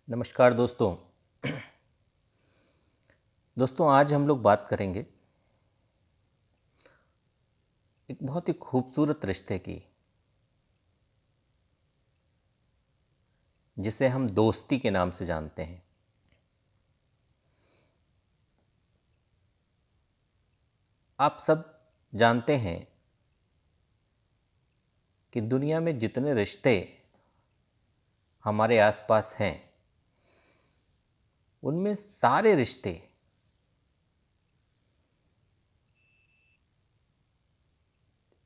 नमस्कार दोस्तों। आज हम लोग बात करेंगे एक बहुत ही खूबसूरत रिश्ते की, जिसे हम दोस्ती के नाम से जानते हैं। आप सब जानते हैं कि दुनिया में जितने रिश्ते हमारे आसपास हैं, उनमें सारे रिश्ते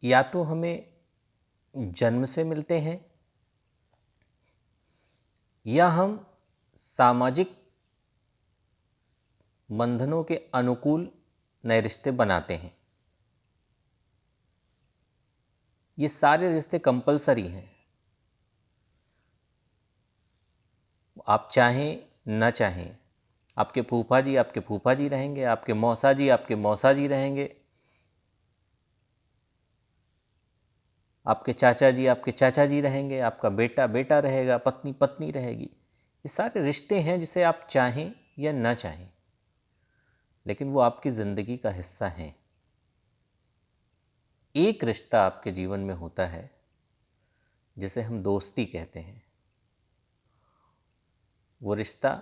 या तो हमें जन्म से मिलते हैं या हम सामाजिक बंधनों के अनुकूल नए रिश्ते बनाते हैं। ये सारे रिश्ते कंपलसरी हैं। आप चाहें न चाहें, आपके फूफा जी रहेंगे, आपके मौसा जी रहेंगे, आपके चाचा जी रहेंगे, आपका बेटा बेटा रहेगा, पत्नी पत्नी रहेगी। ये सारे रिश्ते हैं जिसे आप चाहें या ना चाहें, लेकिन वो आपकी ज़िंदगी का हिस्सा हैं। एक रिश्ता आपके जीवन में होता है जिसे हम दोस्ती कहते हैं। वो रिश्ता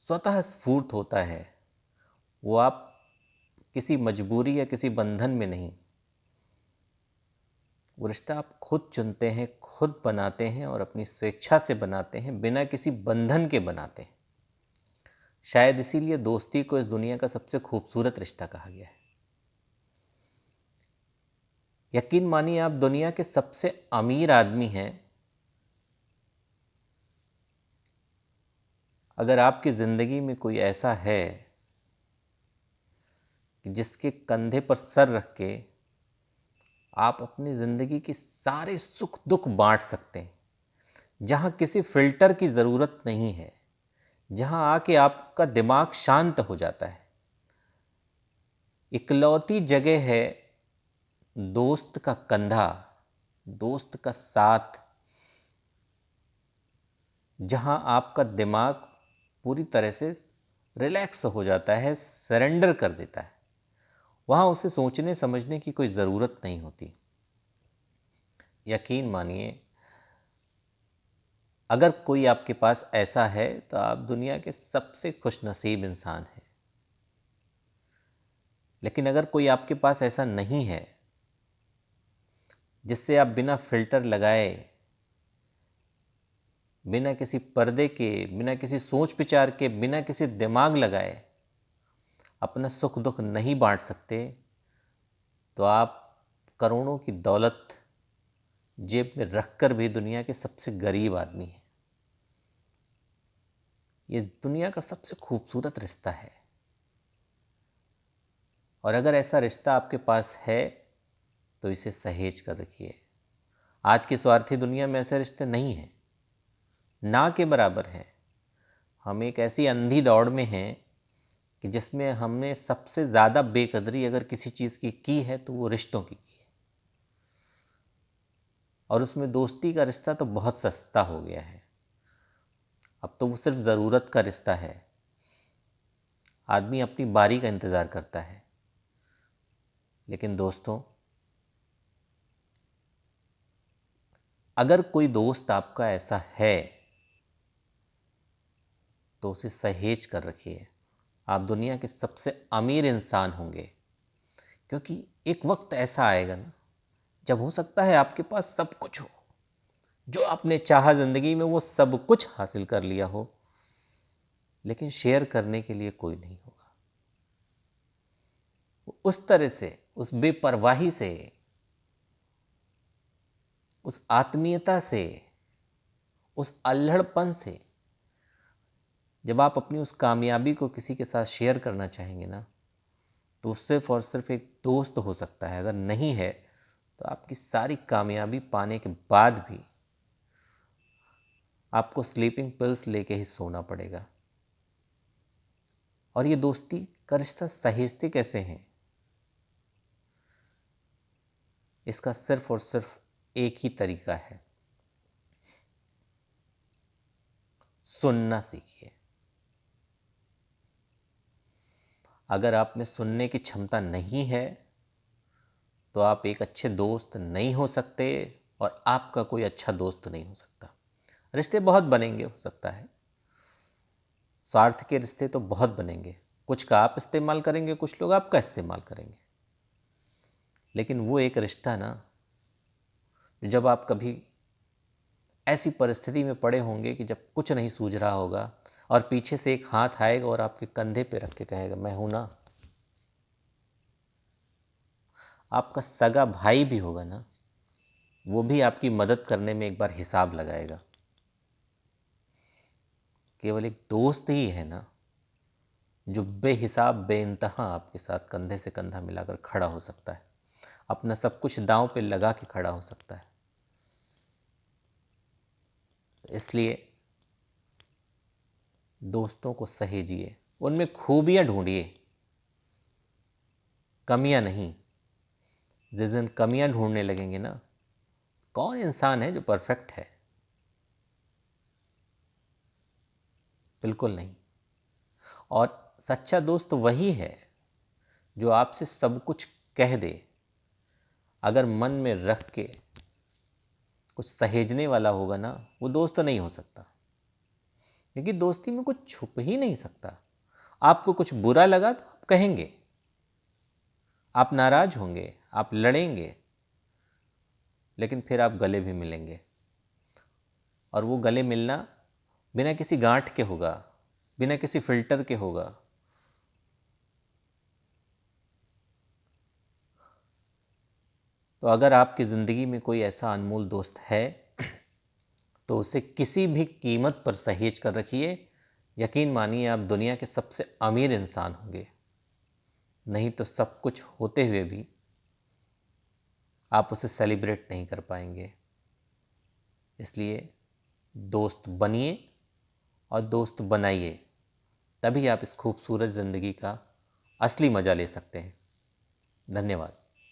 स्वतः स्फूर्त होता है। वो आप किसी मजबूरी या किसी बंधन में नहीं, वो रिश्ता आप खुद चुनते हैं, खुद बनाते हैं और अपनी स्वेच्छा से बनाते हैं, बिना किसी बंधन के बनाते हैं। शायद इसीलिए दोस्ती को इस दुनिया का सबसे खूबसूरत रिश्ता कहा गया है। यकीन मानिए, आप दुनिया के सबसे अमीर आदमी हैं, अगर आपकी ज़िंदगी में कोई ऐसा है कि जिसके कंधे पर सर रख के आप अपनी ज़िंदगी के सारे सुख दुख बांट सकते हैं, जहाँ किसी फिल्टर की ज़रूरत नहीं है, जहाँ आके आपका दिमाग शांत हो जाता है। इकलौती जगह है दोस्त का कंधा, दोस्त का साथ, जहाँ आपका दिमाग पूरी तरह से रिलैक्स हो जाता है, सरेंडर कर देता है। वहाँ उसे सोचने समझने की कोई ज़रूरत नहीं होती। यकीन मानिए, अगर कोई आपके पास ऐसा है तो आप दुनिया के सबसे खुशनसीब इंसान हैं। लेकिन अगर कोई आपके पास ऐसा नहीं है जिससे आप बिना फिल्टर लगाए, बिना किसी पर्दे के, बिना किसी सोच विचार के, बिना किसी दिमाग लगाए अपना सुख दुख नहीं बांट सकते, तो आप करोड़ों की दौलत जेब में रखकर भी दुनिया के सबसे गरीब आदमी हैं। ये दुनिया का सबसे खूबसूरत रिश्ता है। और अगर ऐसा रिश्ता आपके पास है तो इसे सहेज कर रखिए। आज की स्वार्थी दुनिया में ऐसे रिश्ते नहीं हैं, ना के बराबर हैं। हम एक ऐसी अंधी दौड़ में हैं कि जिसमें हमने सबसे ज़्यादा बेकदरी अगर किसी चीज़ की है तो वो रिश्तों की है। और उसमें दोस्ती का रिश्ता तो बहुत सस्ता हो गया है। अब तो वो सिर्फ ज़रूरत का रिश्ता है। आदमी अपनी बारी का इंतज़ार करता है। लेकिन दोस्तों, अगर कोई दोस्त आपका ऐसा है तो उसे सहेज कर रखिए। आप दुनिया के सबसे अमीर इंसान होंगे, क्योंकि एक वक्त ऐसा आएगा ना, जब हो सकता है आपके पास सब कुछ हो, जो आपने चाहा ज़िंदगी में वो सब कुछ हासिल कर लिया हो, लेकिन शेयर करने के लिए कोई नहीं होगा। उस तरह से, उस बेपरवाही से, उस आत्मीयता से, उस अल्हड़पन से जब आप अपनी उस कामयाबी को किसी के साथ शेयर करना चाहेंगे ना, तो सिर्फ और सिर्फ एक दोस्त हो सकता है। अगर नहीं है तो आपकी सारी कामयाबी पाने के बाद भी आपको स्लीपिंग पिल्स लेके ही सोना पड़ेगा। और ये दोस्ती का रिश्ता सहेजते कैसे हैं, इसका सिर्फ और सिर्फ एक ही तरीका है। सुनना सीखिए। अगर आप में सुनने की क्षमता नहीं है तो आप एक अच्छे दोस्त नहीं हो सकते और आपका कोई अच्छा दोस्त नहीं हो सकता। रिश्ते बहुत बनेंगे, हो सकता है स्वार्थ के रिश्ते तो बहुत बनेंगे, कुछ का आप इस्तेमाल करेंगे, कुछ लोग आपका इस्तेमाल करेंगे, लेकिन वो एक रिश्ता ना, जब आप कभी ऐसी परिस्थिति में पड़े होंगे कि जब कुछ नहीं सूझ रहा होगा और पीछे से एक हाथ आएगा और आपके कंधे पे रख के कहेगा मैं हूं ना। आपका सगा भाई भी होगा ना, वो भी आपकी मदद करने में एक बार हिसाब लगाएगा। केवल एक दोस्त ही है ना जो बेहिसाब बेइंतहा आपके साथ कंधे से कंधा मिलाकर खड़ा हो सकता है, अपना सब कुछ दांव पे लगा के खड़ा हो सकता है। इसलिए दोस्तों को सहेजिए, उनमें खूबियां ढूंढिए, कमियां नहीं। जिस दिन कमियां ढूंढने लगेंगे ना, कौन इंसान है जो परफेक्ट है? बिल्कुल नहीं। और सच्चा दोस्त वही है जो आपसे सब कुछ कह दे। अगर मन में रख के कुछ सहेजने वाला होगा ना, वो दोस्त नहीं हो सकता, क्योंकि दोस्ती में कुछ छुप ही नहीं सकता। आपको कुछ बुरा लगा तो आप कहेंगे, आप नाराज होंगे, आप लड़ेंगे, लेकिन फिर आप गले भी मिलेंगे। और वो गले मिलना बिना किसी गांठ के होगा, बिना किसी फिल्टर के होगा। तो अगर आपकी ज़िंदगी में कोई ऐसा अनमोल दोस्त है तो उसे किसी भी कीमत पर सहेज कर रखिए। यकीन मानिए आप दुनिया के सबसे अमीर इंसान होंगे, नहीं तो सब कुछ होते हुए भी आप उसे सेलिब्रेट नहीं कर पाएंगे। इसलिए दोस्त बनिए और दोस्त बनाइए, तभी आप इस खूबसूरत ज़िंदगी का असली मज़ा ले सकते हैं। धन्यवाद।